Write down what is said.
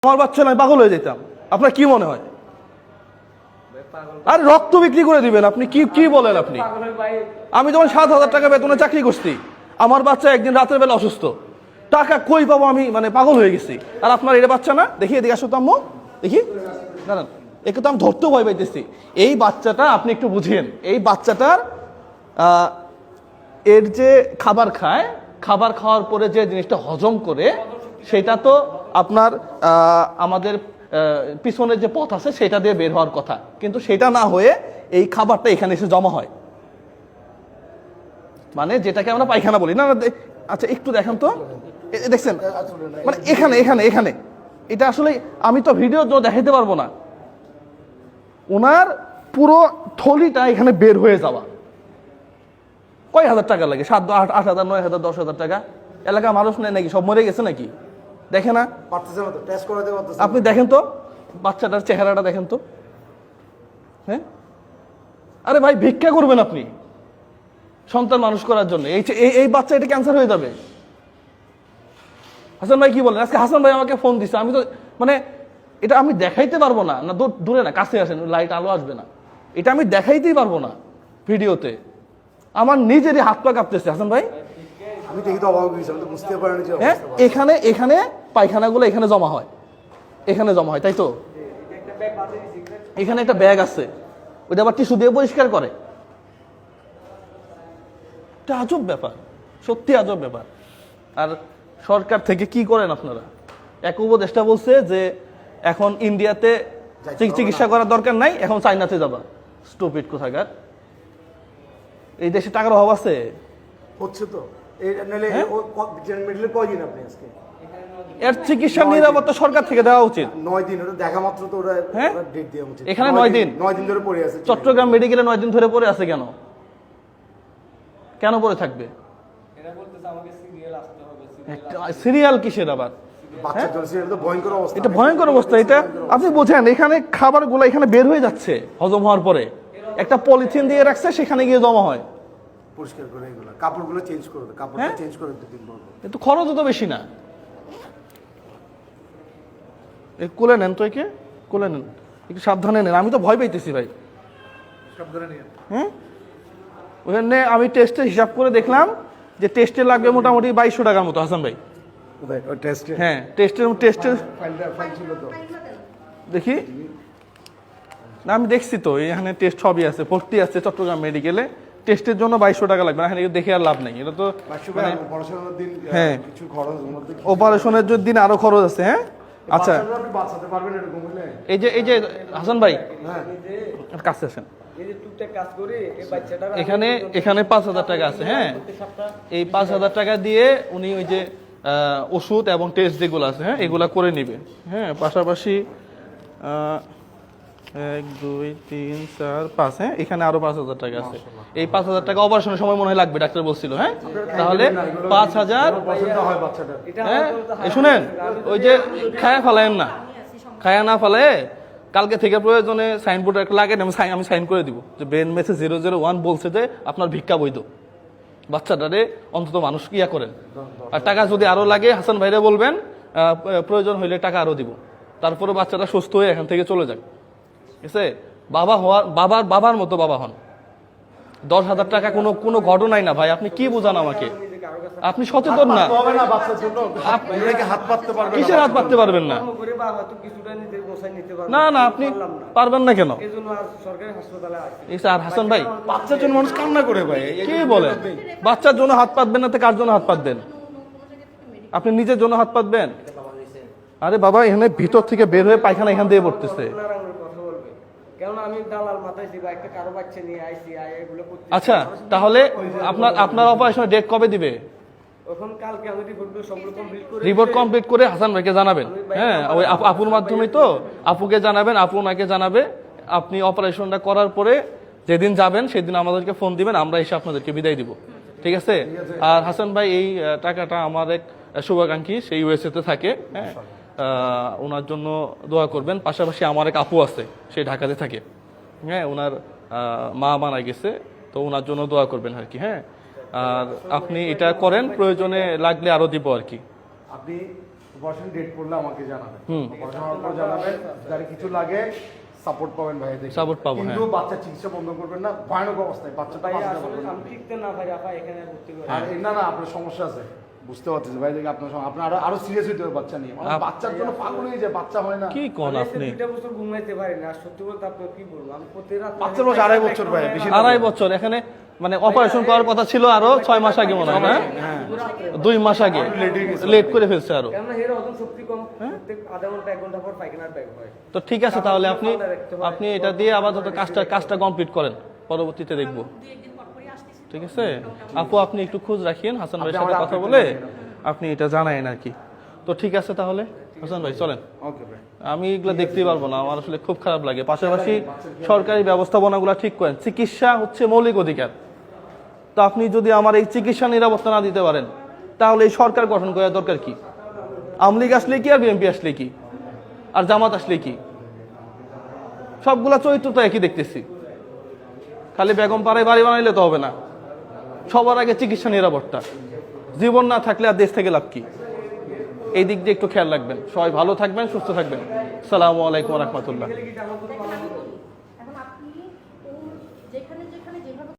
আমার বাচ্চা নয় পাগল হয়ে যেতাম। আপনার কি মনে হয়? আর রক্ত বিক্রি করে দিবেন আপনি? কি কি বলেন আপনি? আমি যখন 7,000 টাকা বেতনে চাকরি করছি, আমার বাচ্চা একদিন রাতের বেলা অসুস্থ, টাকা কই পাবো আমি? মানে পাগল হয়ে গেছি। আর আপনার এটা বাচ্চা না? দেখি এদিকে আসো তো আম্মু, দেখি। দাঁড়ান, একটু তো আমি ধরতেও ভয় পাইতেছি। এই বাচ্চাটা আপনি একটু বুঝিয়েন। এই বাচ্চাটার এর যে খাবার খায়, খাবার খাওয়ার পরে যে জিনিসটা হজম করে, সেটা তো আপনার আমাদের পিছনের যে পথ আছে সেটা দিয়ে বের হওয়ার কথা, কিন্তু সেটা না হয়ে এই খাবারটা এখানে এসে জমা হয়, মানে যেটাকে আমরা পায়খানা বলি না। আচ্ছা একটু দেখেন তো, দেখছেন মানে এখানে এখানে এখানে এটা আসলে আমি তো ভিডিওর জন্য দেখাইতে পারবো না। ওনার পুরো থলিটা এখানে বের হয়ে যাওয়া। কয় হাজার টাকা লাগে? 7, 8, 8,000, 9,000, 10,000 টাকা। এলাকার মানুষ নেই নাকি? সব মরে গেছে নাকি? দেখে না? আপনি দেখেন তো বাচ্চাটার চেহারাটা দেখেন তো। হ্যাঁ, আরে ভাই ভিক্ষা করবেন আপনি সন্তান মানুষ করার জন্য? এই বাচ্চা এটা ক্যান্সার হয়ে যাবে। হাসান ভাই কি বলেন? আজকে হাসান ভাই আমাকে ফোন দিচ্ছে, আমি তো মানে এটা আমি দেখাইতে পারবো না। না দূরে না, কাছে আসেন, লাইট আলো আসবে না। এটা আমি দেখাইতেই পারবো না ভিডিওতে। আমার নিজেরই হাত পা কাঁপতেছে হাসান ভাই। আমি দেখি তো অবাক হয়েছি, আমি তো বুঝতে পারিনি যে হ্যাঁ, এখানে এখানে পায়খানাগুলো এখানে জমা হয়, এখানে জমা হয়, তাই তো? এখানে একটা ব্যাগ আছে, ওইটা আবার টিস্যু দিয়ে পরিষ্কার করে। এটা আজব ব্যাপার, সত্যি আজব ব্যাপার। আর সরকার থেকে কি করেন আপনারা? এক উপদেষ্টা বলছে যে এখন ইন্ডিয়াতে চিকিৎসা করার দরকার নাই, এখন চাইনাতে যাবা। স্টুপিড কোথাকার। এই দেশে টাকার অভাব আছে? হচ্ছে তো এই নালে ও মেডিকেল কয়দিন আপনি আজকে এর চিকিৎসার নিরাপত্তা সরকার থেকে দেওয়া উচিত। 9 দিন, ওটা দেখা মাত্র তো ওরা ডেট দেওয়া উচিত। এখানে 9 দিন, 9 দিন ধরে পড়ে আছে। চট্টগ্রাম মেডিকেলে 9 দিন ধরে পড়ে আছে। কেন কেন পড়ে থাকবে? এরা বলতেছে আমাকে সিরিয়াল আসতে হবে। সিরিয়াল কিসের আবার? বাচ্চার জন্য সিরিয়াল তো ভয়ঙ্কর অবস্থা। এটা ভয়ঙ্কর অবস্থা। এটা আপনি বোঝেন, এখানে খাবারগুলো এখানে বের হয়ে যাচ্ছে হজম হওয়ার পরে, একটা পলিথিন দিয়ে রাখছে, সেখানে গিয়ে জমা হয়। পরিষ্কার করে এগুলো, কাপড়গুলো চেঞ্জ করে দাও, কাপড়টা চেঞ্জ করে দিতে দিন বলবো। কিন্তু খরচও তো বেশি না। কোলে নেন তো, একে কোলে নেন, একটু সাবধানে নেন। আমি তো ভয় পাইতেছি ভাই। সাবধানে নিয়ে। হ্যাঁ, ওখানে আমি টেস্টের হিসাব করে দেখলাম যে টেস্টে লাগবে মোটামুটি 2200 টাকার মতো। হাসান ভাই, ওই টেস্টে, হ্যাঁ টেস্টের ফাইল ছিল তো, দেখি না, আমি দেখছি তো এখানে টেস্ট সবই আছে, ভর্তি আছে চট্টগ্রাম মেডিকেলে। টেস্টের জন্য 2200 টাকা লাগবে। এখানে দেখে আর লাভ নেই, এটা তো পড়াশোনার দিন হ্যাঁ কিছু খরচ, অপারেশনের দিন আরো খরচ আছে। হ্যাঁ আচ্ছা, আপনি বাঁচাতে পারবেন এরকম হলে? এই যে হাসান ভাই হ্যাঁ, কাছে আসেন। এই যে টুকটাক কাজ করে এই বাচ্চাটার এখানে 5,000 টাকা আছে। হ্যাঁ, এই 5,000 টাকা দিয়ে উনি ওই যে ওষুধ এবং টেস্ট যেগুলো আছে, হ্যাঁ এগুলা করে নিবে। হ্যাঁ, পাশাপাশি 1, 2, 3, 4, 5, হ্যাঁ এখানে আরো 5,000 টাকা আছে। এই 5,000 টাকা অপারেশনের সময় মনে হয় লাগবে, ডাক্তার বলছিল। হ্যাঁ, তাহলে 5,000। হয় বাচ্চাটার। হ্যাঁ, শুনেন, ওই যে খায়া ফেলায়েন না, খায়া না ফেলে কালকে থেকে প্রয়োজনে সাইনবোর্ড একটা লাগে, আমি সাইন করে দিব যে ব্রেন মেসে 001 বলছে যে আপনার ভিক্ষা বৈধ। বাচ্চাটারে অন্তত মানুষ ইয়া করেন। আর টাকা যদি আরো লাগে হাসান ভাইরে বলবেন, প্রয়োজন হইলে টাকা আরো দিব। তারপরে বাচ্চাটা সুস্থ হয়ে এখান থেকে চলে যাক। ঠিক আছে, বাবার মতো বাবা হন। 10,000 টাকা কোনো ঘটনাই না ভাই। আপনি কি বুঝান আমাকে? আপনি সচেতন না। হাত পাততে পারবেন? কিসের হাত পাততে পারবেন না? করে বা হয়তো কিছুটা নিতে গোছাই নিতে পারবো না না, আপনি পারবেন না কেন? এজন্য আর সরকারি হাসপাতালে আসি। আর হাসান ভাই, বাচ্চার জন্য মানুষ কান্না করে ভাই। কি বলেন? বাচ্চার জন্য হাত পাতবেন না তো কার জন্য হাত পাতবেন? আপনি নিজের জন্য হাত পাতবেন? আরে বাবা, এখানে ভিতর থেকে বের হয়ে পায়খানা এখান দিয়ে পড়তেছে। কথা বলবে কেন? আমি দালাল মাথায় দিবা একটা কারো বাচ্চা নিয়ে আইসি এগুলো করতে। আচ্ছা, তাহলে আপনার অপারেশনের ডেট কবে দিবে? এখন কালকে আমি রিপোর্টগুলো সবগুলো কমপ্লিট করে রিপোর্ট কমপ্লিট করে হাসান ভাইকে জানাবেন। হ্যাঁ, ওই আপুর মাধ্যমে তো আপুকে জানাবেন, আপু ওনাকে জানাবে। আপনি অপারেশনটা করার পরে যেদিন যাবেন সেদিন আমাদেরকে ফোন দিবেন, আমরা এসে আপনাদেরকে বিদায় দিব। ঠিক আছে? আর হাসান ভাই, এই টাকাটা আমার এক শুভাকাঙ্ক্ষী, সেই ইউএসএ তে থাকে। হ্যাঁ, ওনার জন্য দোয়া করবেন। পাশাপাশি আমার এক আপু আছে, সে ঢাকাতে থাকে। হ্যাঁ, ওনার মা মারা গেছে, তো ওনার জন্য দোয়া করবেন আর কি। হ্যাঁ, আর আপনি এটা করেন, প্রয়োজনে লাগলে আরো দিব আর কি। আপনি অপারেশন ডেট করলে আমাকে জানাবেন, অপারেশন হওয়ার পর জানাবেন, যারা কিছু লাগে সাপোর্ট পাবেন ভাই, দেখি Support পাবো, কিন্তু হ্যাঁ। বাচ্চা চিকিৎসা বন্ধ করবেন না, ভয়ানক অবস্থায় বাচ্চাটা ভাই বাঁচাতে আসলে পারবেন না। আমি টিকতে না পারি আপা এখানে ভর্তি করে। আর না না আপনার সমস্যা আছে, বুঝতে পারতেছি ভাই, দেখি আপনার আপনার আরো সিরিয়াস হইতে হবে বাচ্চা নিয়ে, মানে বাচ্চার জন্য পাগল হয়ে যায়, বাচ্চা হয় না। কি কোন আমি আপনি 2টা বছর ঘুমাইতে পারি না, আর সত্যি বলতে আপনাকে কি বলবো, আমি প্রতি রাত বাচ্চার বয়স 2.5 বছর ভাই, বেশি না। 2.5 বছর এখানে মানে অপারেশন করার কথা ছিল আরো 6 মাস আগে মনে হয় না, 2 মাস আগে লেট করে ফেলছে আরো। কেননা এর হজম শক্তি কম, প্রত্যেক আধা ঘন্টা 1 ঘন্টা পর পায়খানার ব্যাগ হয়। তো ঠিক আছে, তাহলে আপনি এটা দিয়ে আপাতত কাজটা কমপ্লিট করেন, পরবর্তীতে দেখবো। ঠিক আছে আপু, আপনি একটু খোঁজ রাখিয়েন হাসান ভাইয়ের সাথে কথা বলে আপনি এটা জানায়েন আর কি। তো ঠিক আছে তাহলে হাসান ভাই চলেন, ওকে ভাই। আমি এগুলো দেখতেই পারবো না, আমার আসলে খুব খারাপ লাগে। পাশাপাশি সরকারি ব্যবস্থাপনাগুলো ঠিক করেন, চিকিৎসা হচ্ছে মৌলিক অধিকার। তো আপনি যদি আমার এই চিকিৎসা নিরাপত্তা না দিতে পারেন, তাহলে এই সরকার গঠন করার দরকার কি? আওয়ামী লীগ আসলে কি আর বিএনপি আসলে কি আর জামাত আসলে কি? সবগুলা চরিত্র তো একই দেখতেছি। খালি বেগম পাড়ায় বাড়ি বানাইলে তো হবে না, সবার আগে চিকিৎসা নিরাপত্তা। জীবন না থাকলে আর দেশ থেকে লাভ কি? এই দিক দিয়ে একটু খেয়াল রাখবেন। সবাই ভালো থাকবেন, সুস্থ থাকবেন। আসসালামু আলাইকুম ওয়া রাহমাতুল্লাহ।